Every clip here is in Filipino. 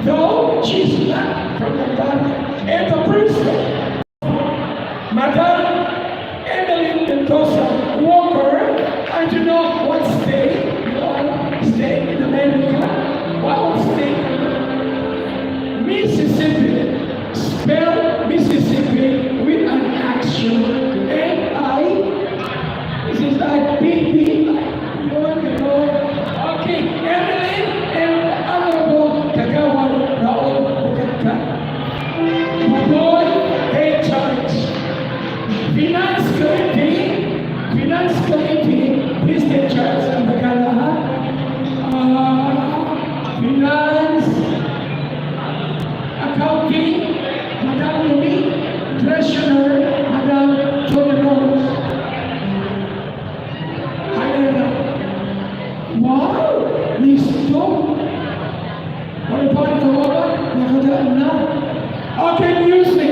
though she's not from the family. And the priest, Madam Emily Mendoza Walker, and you know what state? You all state in America? What state? Mississippi. Spell Mississippi with an action. M-I. This is like P-P. You know. Okay, Emily and Honorable Kagawa Raul Bukaka. Maboy A. Church. Finance Committee, please take charge of the Galaha. Finance, Accounting, Madam Lumi, Treasurer, Madam Tony Rose. Wow, listo. What about the order? Nakadaan na. Okay, music.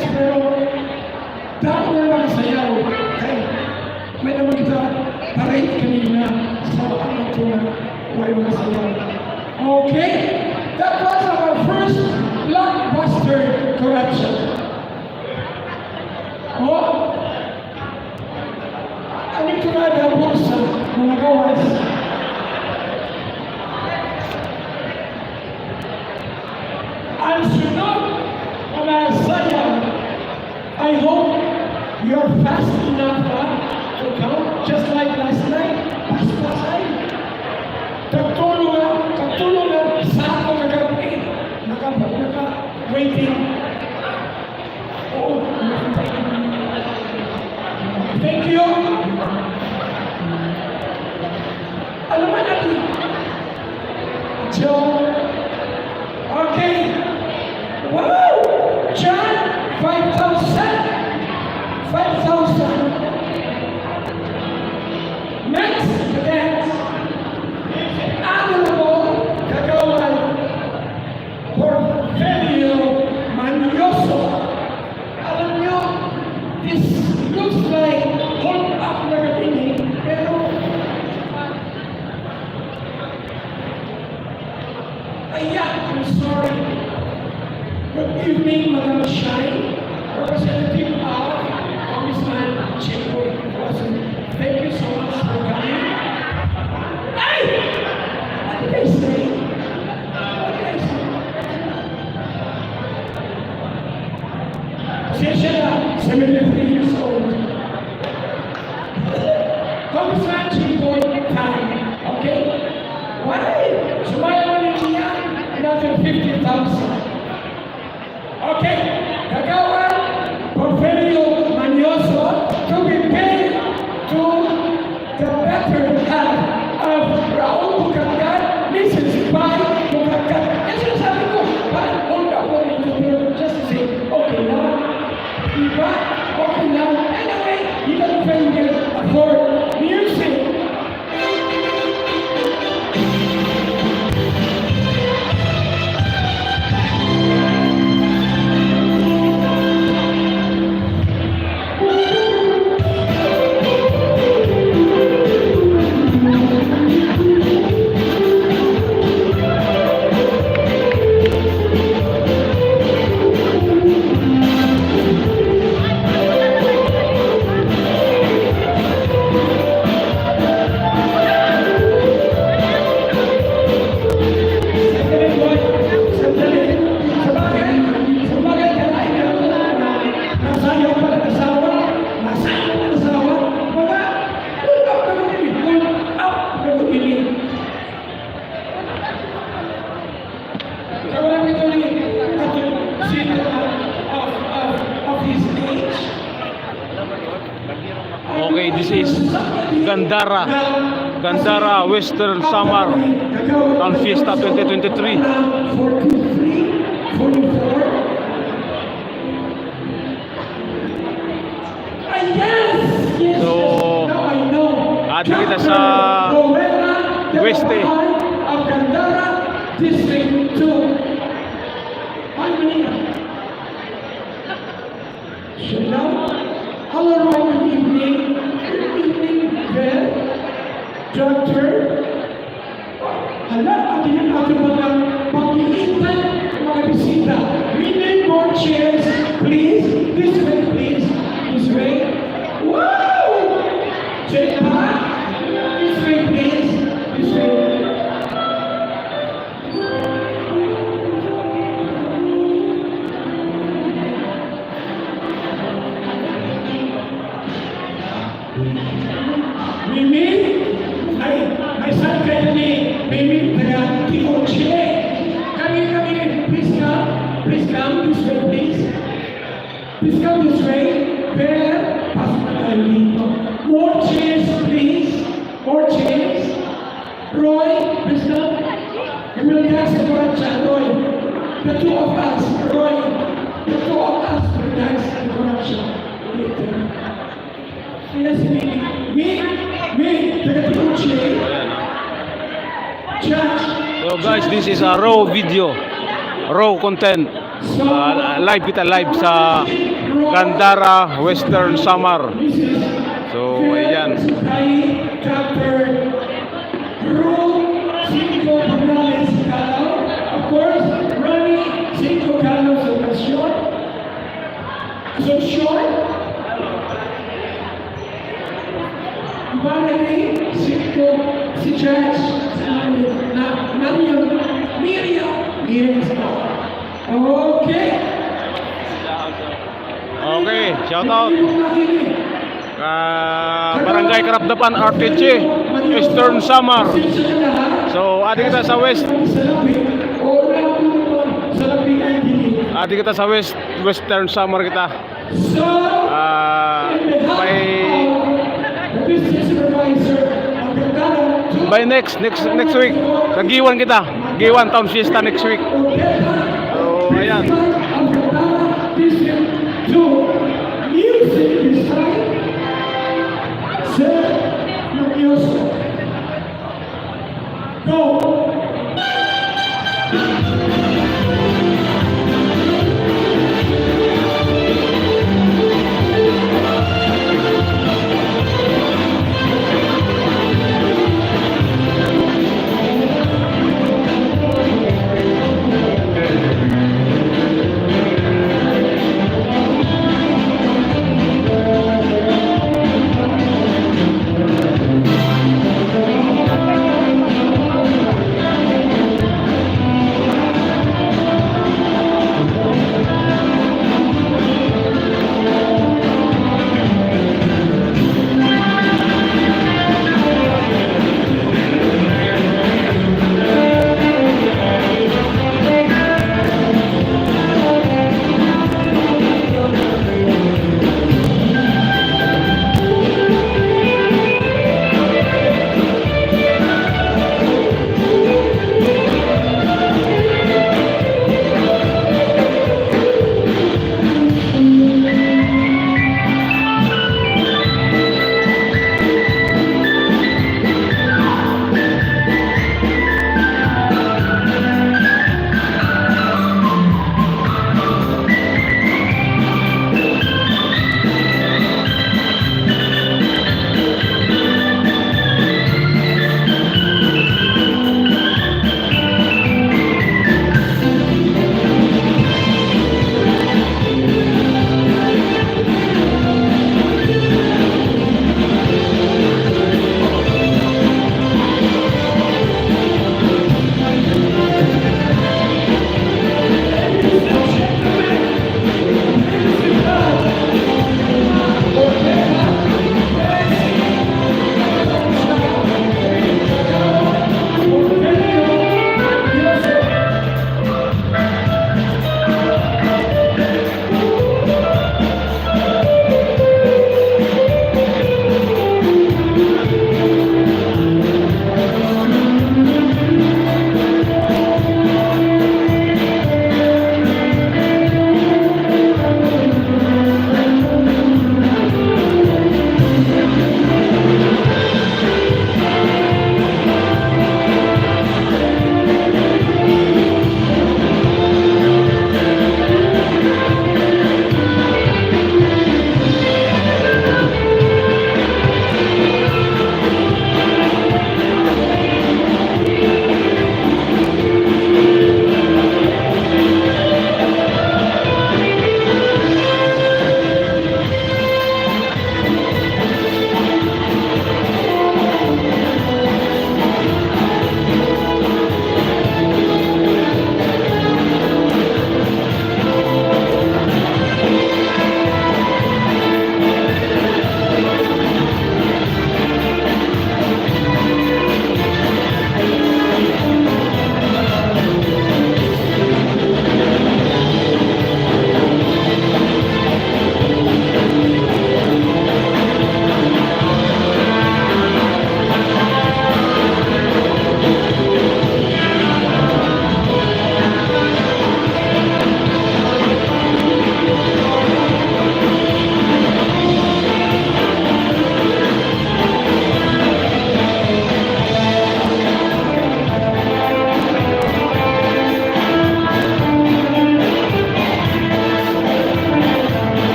yes, pero dapat na lang sayaw. Okay. May naman kita paray kanina sa ano ko na may mga sayaw. Okay. That was our first blockbuster correction. Oh, ano ito na dapat sa mga gawas? Ang sunod na mga sayaw, I hope you're fast enough to count, just like last night. Pas-pasan. Katulong na sa ako nag-waiting. Oo. Thank you. Alam mo natin. Joe. Okay. Wow! John, 5,000. 5,000. Next to dance. Honorable Kagawan Porfirio Manioso. Alam nyo, this looks like hold up na katinig, pero I'm sorry. Good evening, Madam Shine, Representative of Congressman Chico. Thank you so much for coming. Hey! What did I say? What did I say? Pasensya na, 73 years old. Congressman Chico, time. Okay? Why? Sumaya mo niya, another 50,000. Okay, Kagawan Porfirio Manioso to be paid to the better half of Raul Bukakat, Mrs. Pai Bukakat. Kasi sabi ko, hold up, just to say, okay now, diba? Okay now. Anyway, you don't think for music. Okay, this is Gandara Western Samar Town Fiesta 2023. So, adi kita sa Weste. District 2. Hello, good evening. Good evening, Ben, Doctor. Hala, atin ang ating mga pag-iintan, mga bisita. We need more chairs, please. This way, please. This way. Wow! Chepa. This way, please. This way. Mimi, my son Kennedy, Mimi, Tioche. Please come this way, please. Please come this way. Where? More chairs, please. More chairs. Roy, please come. You will dance the corruption, Roy. The two of us, Roy. The two of us will dance the corruption. Yes, me, the Judge. So guys, this is a raw video, raw content. Live kita live sa Gandara Western Samar. So ayan. Chapter Rule 5 Pagnalis Calao. Of course, Ronnie 5 Calao Asociación. Valerie 5 si Judge na Miriam Okay. Okay, shout out. Barangay Karapdapan RTG Western Samar. So adi kita sa Western Samar kita. By next week Giwan kita. Giwan Town Fiesta next week. So ayan. Go!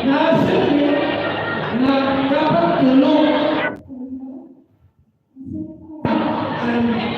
nasabi na dapat tulong ang